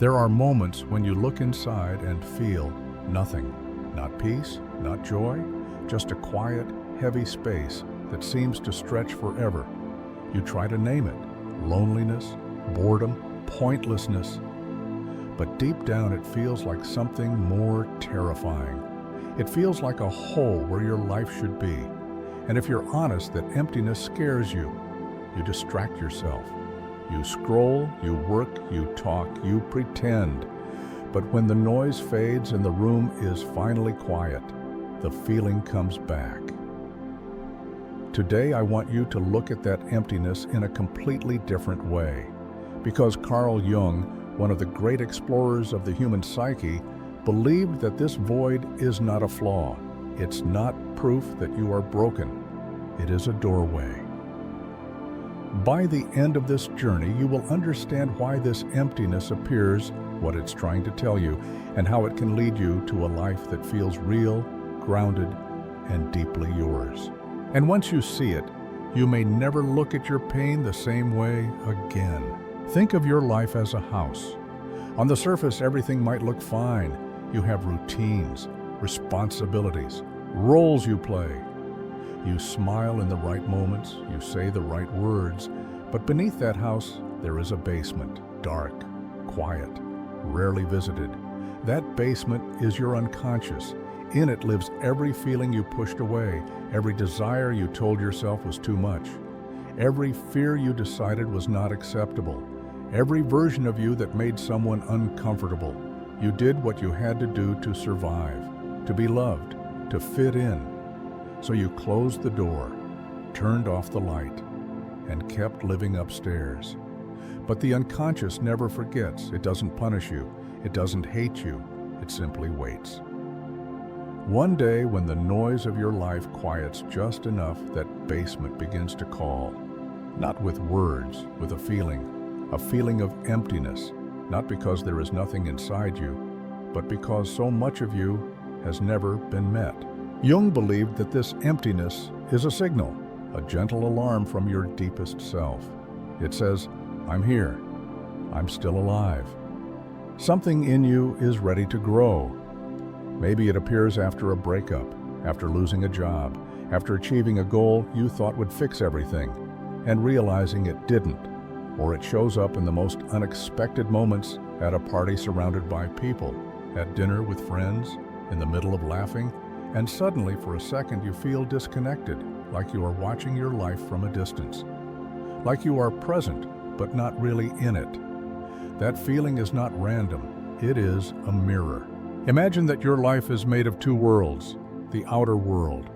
There are moments when you look inside and feel nothing. Not peace, not joy, just a quiet, heavy space that seems to stretch forever. You try to name it: loneliness, boredom, pointlessness. But deep down it feels like something more terrifying. It feels like a hole where your life should be. And if you're honest that emptiness scares you, you distract yourself. You scroll, you work, you talk, you pretend. But when the noise fades and the room is finally quiet, the feeling comes back. Today I want you to look at that emptiness in a completely different way. Because Carl Jung, one of the great explorers of the human psyche, believed that this void is not a flaw. It's not proof that you are broken. It is a doorway. By the end of this journey, you will understand why this emptiness appears, what it's trying to tell you, and how it can lead you to a life that feels real, grounded, and deeply yours. And once you see it, you may never look at your pain the same way again. Think of your life as a house. On the surface, everything might look fine. You have routines, responsibilities, roles you play. You smile in the right moments, you say the right words, but beneath that house, there is a basement, dark, quiet, rarely visited. That basement is your unconscious. In it lives every feeling you pushed away, every desire you told yourself was too much, every fear you decided was not acceptable, every version of you that made someone uncomfortable. You did what you had to do to survive, to be loved, to fit in. So you closed the door, turned off the light, and kept living upstairs. But the unconscious never forgets. It doesn't punish you. It doesn't hate you. It simply waits. One day, when the noise of your life quiets just enough, that basement begins to call. Not with words, with a feeling of emptiness, not because there is nothing inside you, but because so much of you has never been met. Jung believed that this emptiness is a signal, a gentle alarm from your deepest self. It says, I'm here. I'm still alive. Something in you is ready to grow. Maybe it appears after a breakup, after losing a job, after achieving a goal you thought would fix everything, and realizing it didn't. Or it shows up in the most unexpected moments, at a party surrounded by people, at dinner with friends, in the middle of laughing, and suddenly for a second you feel disconnected, like you are watching your life from a distance. Like you are present, but not really in it. That feeling is not random, it is a mirror. Imagine that your life is made of two worlds: the outer world,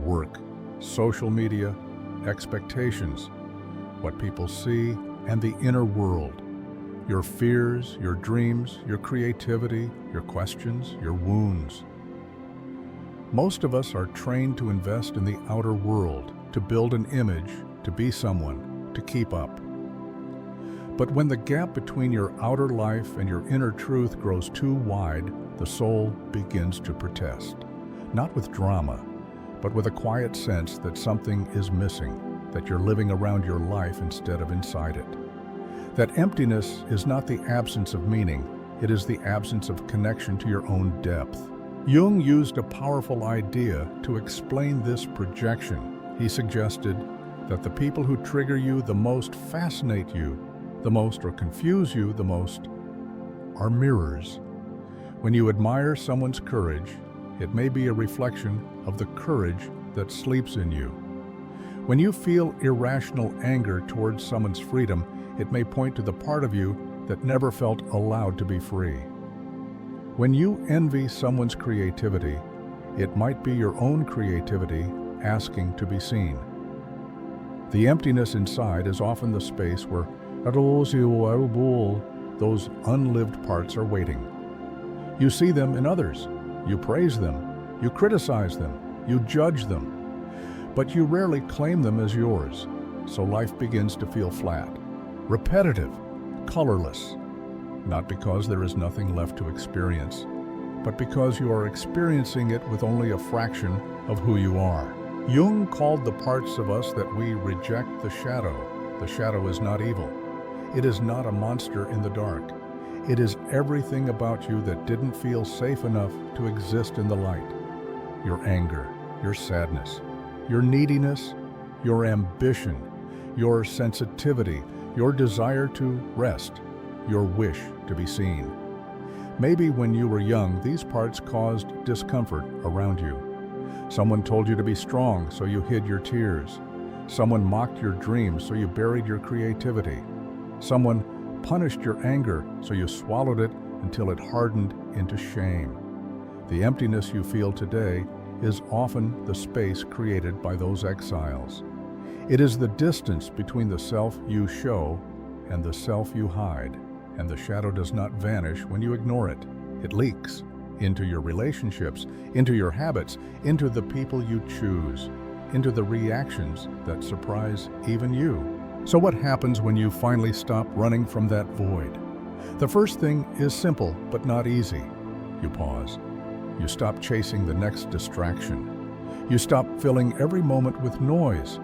work, social media, expectations, what people see, and the inner world, your fears, your dreams, your creativity, your questions, your wounds. Most of us are trained to invest in the outer world, to build an image, to be someone, to keep up. But when the gap between your outer life and your inner truth grows too wide, the soul begins to protest. Not with drama, but with a quiet sense that something is missing, that you're living around your life instead of inside it. That emptiness is not the absence of meaning, it is the absence of connection to your own depth. Jung used a powerful idea to explain this projection. He suggested that the people who trigger you the most, fascinate you the most, or confuse you the most are mirrors. When you admire someone's courage, it may be a reflection of the courage that sleeps in you. When you feel irrational anger towards someone's freedom, it may point to the part of you that never felt allowed to be free. When you envy someone's creativity, it might be your own creativity asking to be seen. The emptiness inside is often the space where those unlived parts are waiting. You see them in others, you praise them, you criticize them, you judge them, but you rarely claim them as yours, so life begins to feel flat, repetitive, colorless. Not because there is nothing left to experience, but because you are experiencing it with only a fraction of who you are. Jung called the parts of us that we reject the shadow. The shadow is not evil. It is not a monster in the dark. It is everything about you that didn't feel safe enough to exist in the light. Your anger, your sadness, your neediness, your ambition, your sensitivity, your desire to rest, your wish to be seen. Maybe when you were young, these parts caused discomfort around you. Someone told you to be strong, so you hid your tears. Someone mocked your dreams, so you buried your creativity. Someone punished your anger, so you swallowed it until it hardened into shame. The emptiness you feel today is often the space created by those exiles. It is the distance between the self you show and the self you hide, and the shadow does not vanish when you ignore it. It leaks into your relationships, into your habits, into the people you choose, into the reactions that surprise even you. So what happens when you finally stop running from that void? The first thing is simple but not easy. You pause. You stop chasing the next distraction. You stop filling every moment with noise.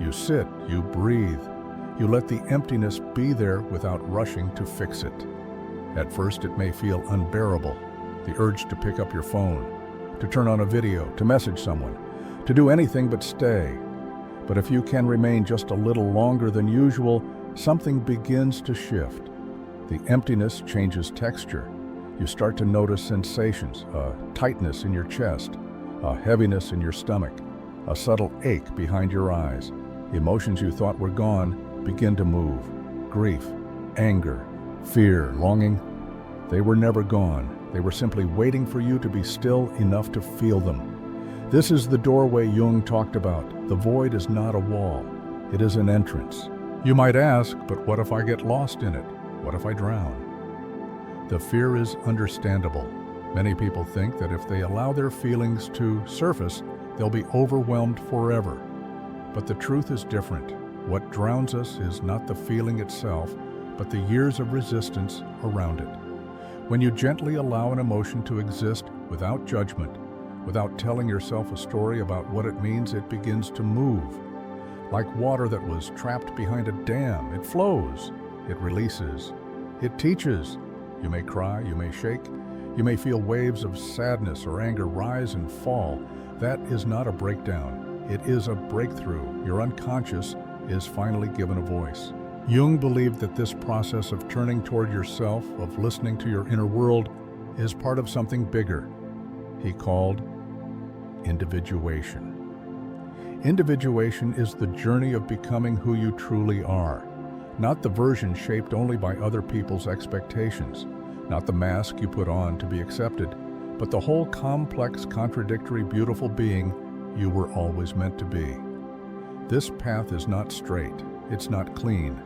You sit, you breathe. You let the emptiness be there without rushing to fix it. At first it may feel unbearable, the urge to pick up your phone, to turn on a video, to message someone, to do anything but stay. But if you can remain just a little longer than usual, something begins to shift. The emptiness changes texture. You start to notice sensations, a tightness in your chest, a heaviness in your stomach, a subtle ache behind your eyes. Emotions you thought were gone begin to move. Grief, anger, fear, longing. They were never gone. They were simply waiting for you to be still enough to feel them. This is the doorway Jung talked about. The void is not a wall. It is an entrance. You might ask, but what if I get lost in it? What if I drown? The fear is understandable. Many people think that if they allow their feelings to surface, they'll be overwhelmed forever. But the truth is different. What drowns us is not the feeling itself, but the years of resistance around it. When you gently allow an emotion to exist without judgment, without telling yourself a story about what it means, it begins to move. Like water that was trapped behind a dam, it flows, it releases, it teaches. You may cry, you may shake, you may feel waves of sadness or anger rise and fall. That is not a breakdown. It is a breakthrough. Your unconscious is finally given a voice. Jung believed that this process of turning toward yourself, of listening to your inner world, is part of something bigger. He called individuation. Individuation is the journey of becoming who you truly are, not the version shaped only by other people's expectations, not the mask you put on to be accepted, but the whole complex, contradictory, beautiful being you were always meant to be. This path is not straight, it's not clean.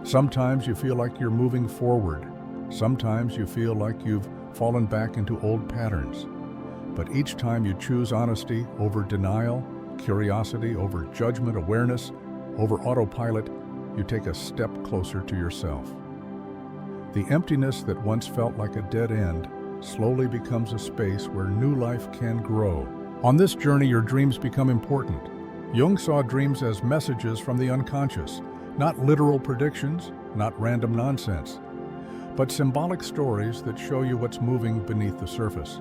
Sometimes you feel like you're moving forward. Sometimes you feel like you've fallen back into old patterns. But each time you choose honesty over denial, curiosity over judgment, awareness over autopilot, you take a step closer to yourself. The emptiness that once felt like a dead end slowly becomes a space where new life can grow. On this journey, your dreams become important. Jung saw dreams as messages from the unconscious, not literal predictions, not random nonsense, but symbolic stories that show you what's moving beneath the surface.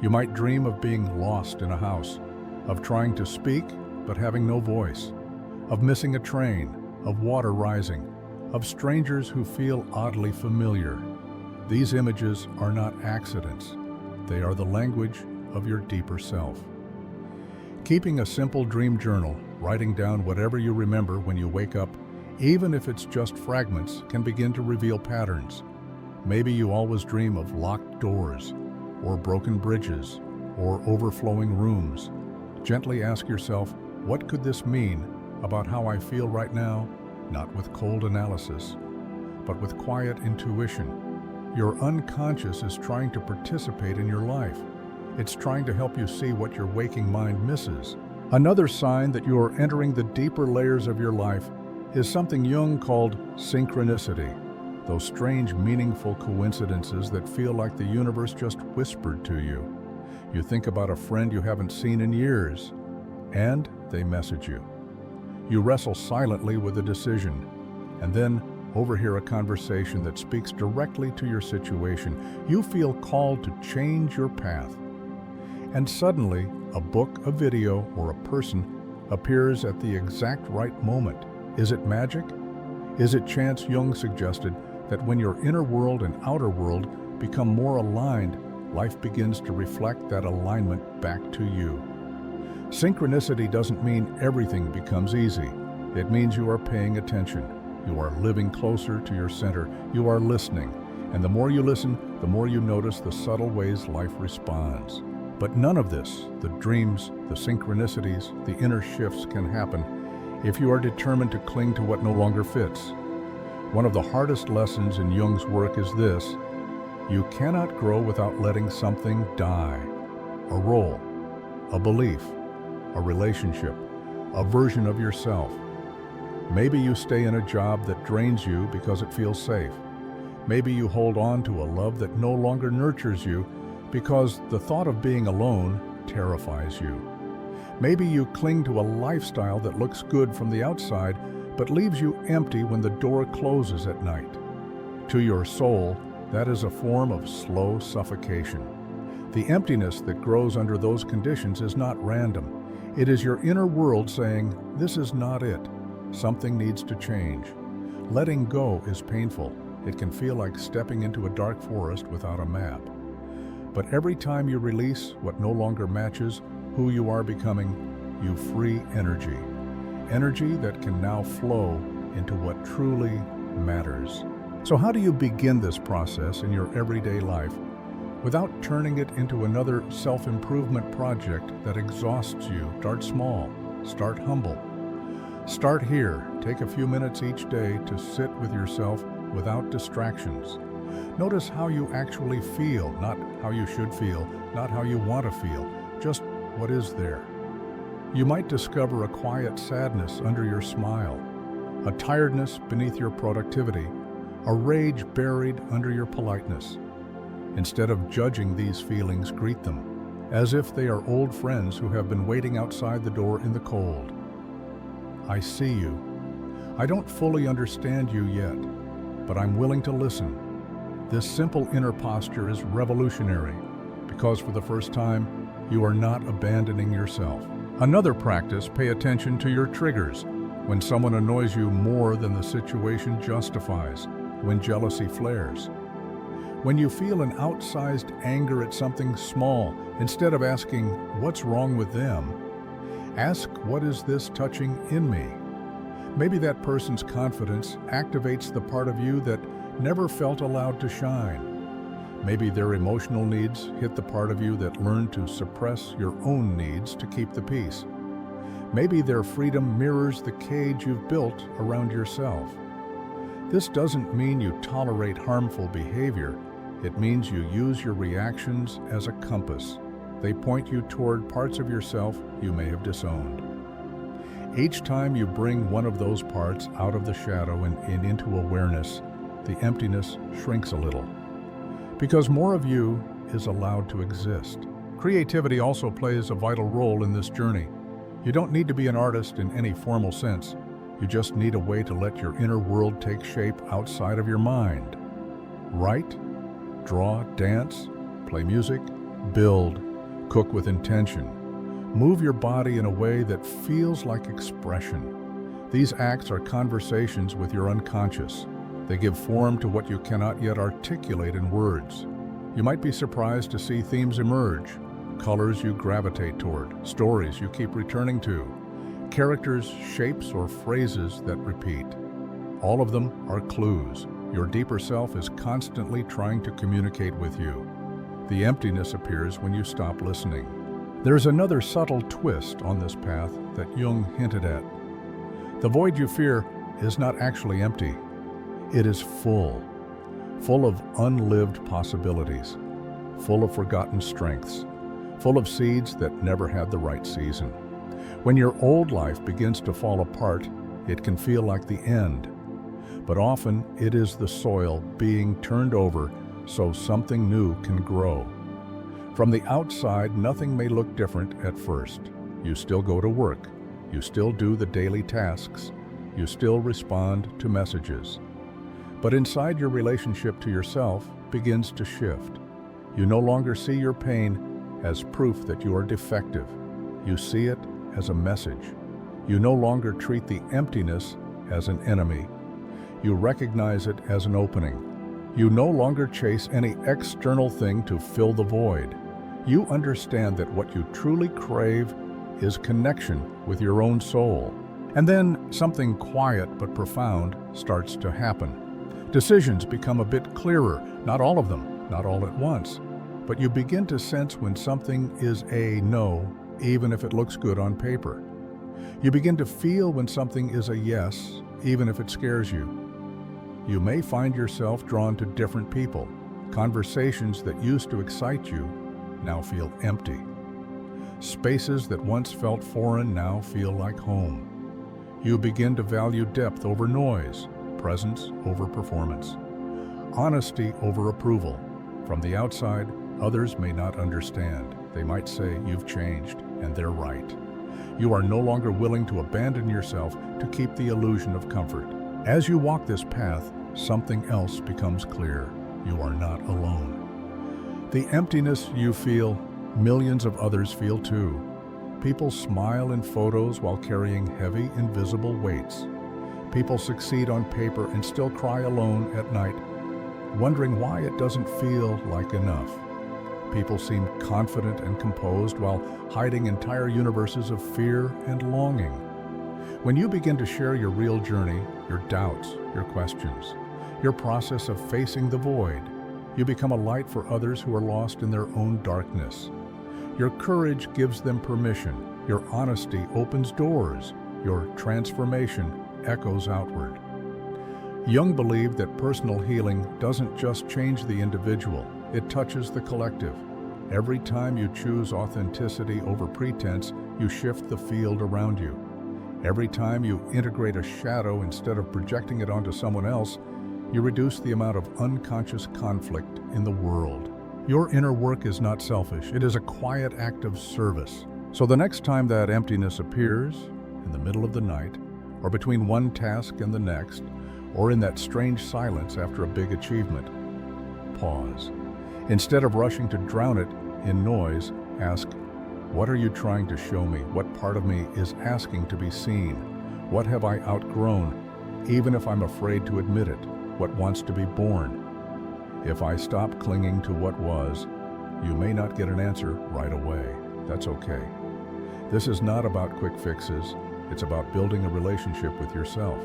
You might dream of being lost in a house, of trying to speak but having no voice, of missing a train, of water rising, of strangers who feel oddly familiar. These images are not accidents. They are the language of your deeper self. Keeping a simple dream journal, writing down whatever you remember when you wake up, even if it's just fragments, can begin to reveal patterns. Maybe you always dream of locked doors, or broken bridges, or overflowing rooms. Gently ask yourself, what could this mean about how I feel right now? Not with cold analysis, but with quiet intuition. Your unconscious is trying to participate in your life. It's trying to help you see what your waking mind misses. Another sign that you are entering the deeper layers of your life is something Jung called synchronicity, those strange, meaningful coincidences that feel like the universe just whispered to you. You think about a friend you haven't seen in years, and they message you. You wrestle silently with a decision, and then overhear a conversation that speaks directly to your situation. You feel called to change your path. And suddenly, a book, a video, or a person appears at the exact right moment. Is it magic? Is it chance? Jung suggested that when your inner world and outer world become more aligned, life begins to reflect that alignment back to you. Synchronicity doesn't mean everything becomes easy. It means you are paying attention. You are living closer to your center. You are listening. And the more you listen, the more you notice the subtle ways life responds. But none of this, the dreams, the synchronicities, the inner shifts, can happen if you are determined to cling to what no longer fits. One of the hardest lessons in Jung's work is this: you cannot grow without letting something die. A role, a belief, a relationship, a version of yourself. Maybe you stay in a job that drains you because it feels safe. Maybe you hold on to a love that no longer nurtures you because the thought of being alone terrifies you. Maybe you cling to a lifestyle that looks good from the outside but leaves you empty when the door closes at night. To your soul, that is a form of slow suffocation. The emptiness that grows under those conditions is not random. It is your inner world saying, "This is not it. Something needs to change." Letting go is painful. It can feel like stepping into a dark forest without a map. But every time you release what no longer matches who you are becoming, you free energy. Energy that can now flow into what truly matters. So how do you begin this process in your everyday life without turning it into another self-improvement project that exhausts you? Start small. Start humble. Start here. Take a few minutes each day to sit with yourself without distractions. Notice how you actually feel, not how you should feel, not how you want to feel, just what is there. You might discover a quiet sadness under your smile, a tiredness beneath your productivity, a rage buried under your politeness. Instead of judging these feelings, greet them, as if they are old friends who have been waiting outside the door in the cold. I see you. I don't fully understand you yet, but I'm willing to listen. This simple inner posture is revolutionary because for the first time, you are not abandoning yourself. Another practice: pay attention to your triggers. When someone annoys you more than the situation justifies, when jealousy flares, when you feel an outsized anger at something small, instead of asking, "What's wrong with them?" ask, "What is this touching in me?" Maybe that person's confidence activates the part of you that never felt allowed to shine. Maybe their emotional needs hit the part of you that learned to suppress your own needs to keep the peace. Maybe their freedom mirrors the cage you've built around yourself. This doesn't mean you tolerate harmful behavior. It means you use your reactions as a compass. They point you toward parts of yourself you may have disowned. Each time you bring one of those parts out of the shadow and into awareness, the emptiness shrinks a little, because more of you is allowed to exist. Creativity also plays a vital role in this journey. You don't need to be an artist in any formal sense. You just need a way to let your inner world take shape outside of your mind. Write, draw, dance, play music, build, cook with intention. Move your body in a way that feels like expression. These acts are conversations with your unconscious. They give form to what you cannot yet articulate in words. You might be surprised to see themes emerge, colors you gravitate toward, stories you keep returning to, characters, shapes, or phrases that repeat. All of them are clues. Your deeper self is constantly trying to communicate with you. The emptiness appears when you stop listening. There's another subtle twist on this path that Jung hinted at. The void you fear is not actually empty. It is full of unlived possibilities, full of forgotten strengths, full of seeds that never had the right season. When your old life begins to fall apart, it can feel like the end, but often it is the soil being turned over so something new can grow. From the outside, nothing may look different at first. You still go to work, you still do the daily tasks, you still respond to messages. But inside, your relationship to yourself begins to shift. You no longer see your pain as proof that you are defective. You see it as a message. You no longer treat the emptiness as an enemy. You recognize it as an opening. You no longer chase any external thing to fill the void. You understand that what you truly crave is connection with your own soul. And then something quiet but profound starts to happen. Decisions become a bit clearer, not all of them, not all at once. But you begin to sense when something is a no, even if it looks good on paper. You begin to feel when something is a yes, even if it scares you. You may find yourself drawn to different people. Conversations that used to excite you now feel empty. Spaces that once felt foreign now feel like home. You begin to value depth over noise, presence over performance, honesty over approval. From the outside, others may not understand. They might say you've changed, and they're right. You are no longer willing to abandon yourself to keep the illusion of comfort. As you walk this path, something else becomes clear. You are not alone. The emptiness you feel, millions of others feel too. People smile in photos while carrying heavy, invisible weights. People succeed on paper and still cry alone at night, wondering why it doesn't feel like enough. People seem confident and composed while hiding entire universes of fear and longing. When you begin to share your real journey, your doubts, your questions, your process of facing the void, you become a light for others who are lost in their own darkness. Your courage gives them permission. Your honesty opens doors. Your transformation echoes outward. Jung believed that personal healing doesn't just change the individual, it touches the collective. Every time you choose authenticity over pretense, you shift the field around you. Every time you integrate a shadow instead of projecting it onto someone else, you reduce the amount of unconscious conflict in the world. Your inner work is not selfish, it is a quiet act of service. So the next time that emptiness appears, in the middle of the night, or between one task and the next, or in that strange silence after a big achievement, pause. Instead of rushing to drown it in noise, ask, what are you trying to show me? What part of me is asking to be seen? What have I outgrown, even if I'm afraid to admit it? What wants to be born? If I stop clinging to what was, you may not get an answer right away. That's okay. This is not about quick fixes. It's about building a relationship with yourself.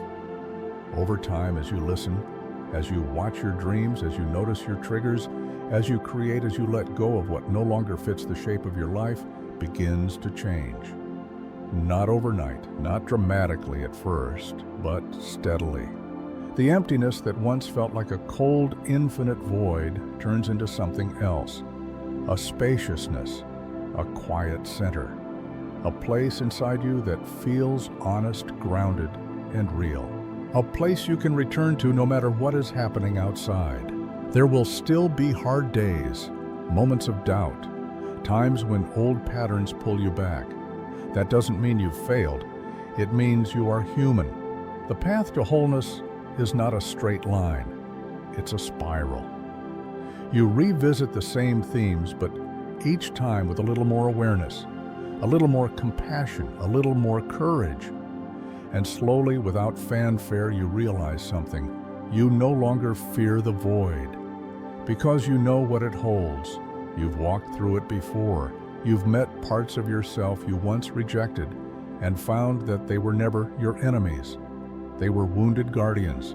Over time, as you listen, as you watch your dreams, as you notice your triggers, as you create, as you let go of what no longer fits the shape of your life, begins to change. Not overnight, not dramatically at first, but steadily. The emptiness that once felt like a cold, infinite void turns into something else. A spaciousness, a quiet center. A place inside you that feels honest, grounded, and real. A place you can return to no matter what is happening outside. There will still be hard days, moments of doubt, times when old patterns pull you back. That doesn't mean you've failed. It means you are human. The path to wholeness is not a straight line. It's a spiral. You revisit the same themes, but each time with a little more awareness, a little more compassion, a little more courage. And slowly, without fanfare, you realize something. You no longer fear the void, because you know what it holds. You've walked through it before. You've met parts of yourself you once rejected and found that they were never your enemies. They were wounded guardians,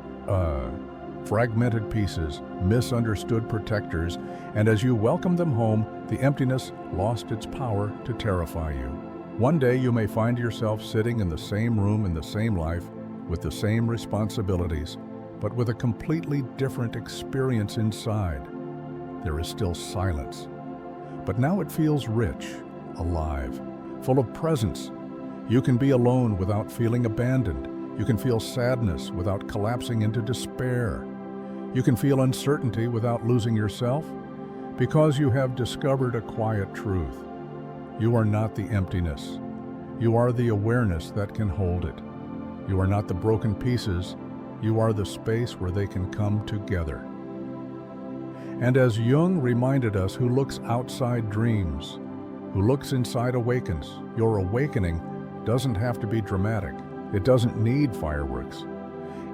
fragmented pieces, misunderstood protectors, and as you welcomed them home, the emptiness lost its power to terrify you. One day you may find yourself sitting in the same room in the same life, with the same responsibilities, but with a completely different experience inside. There is still silence, but now it feels rich, alive, full of presence. You can be alone without feeling abandoned. You can feel sadness without collapsing into despair. You can feel uncertainty without losing yourself, because you have discovered a quiet truth. You are not the emptiness. You are the awareness that can hold it. You are not the broken pieces. you are the space where they can come together. And as Jung reminded us, who looks outside dreams, who looks inside awakens. Your awakening doesn't have to be dramatic. It doesn't need fireworks.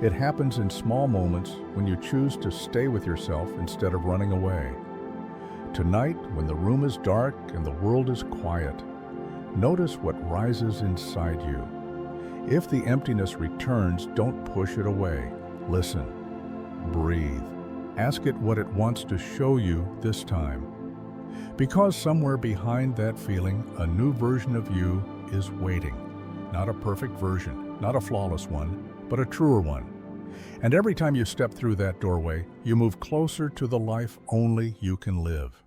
It happens in small moments when you choose to stay with yourself instead of running away. Tonight, when the room is dark and the world is quiet, notice what rises inside you. If the emptiness returns, don't push it away. Listen. Breathe. Ask it what it wants to show you this time. Because somewhere behind that feeling, a new version of you is waiting. Not a perfect version, not a flawless one, but a truer one. And every time you step through that doorway, you move closer to the life only you can live.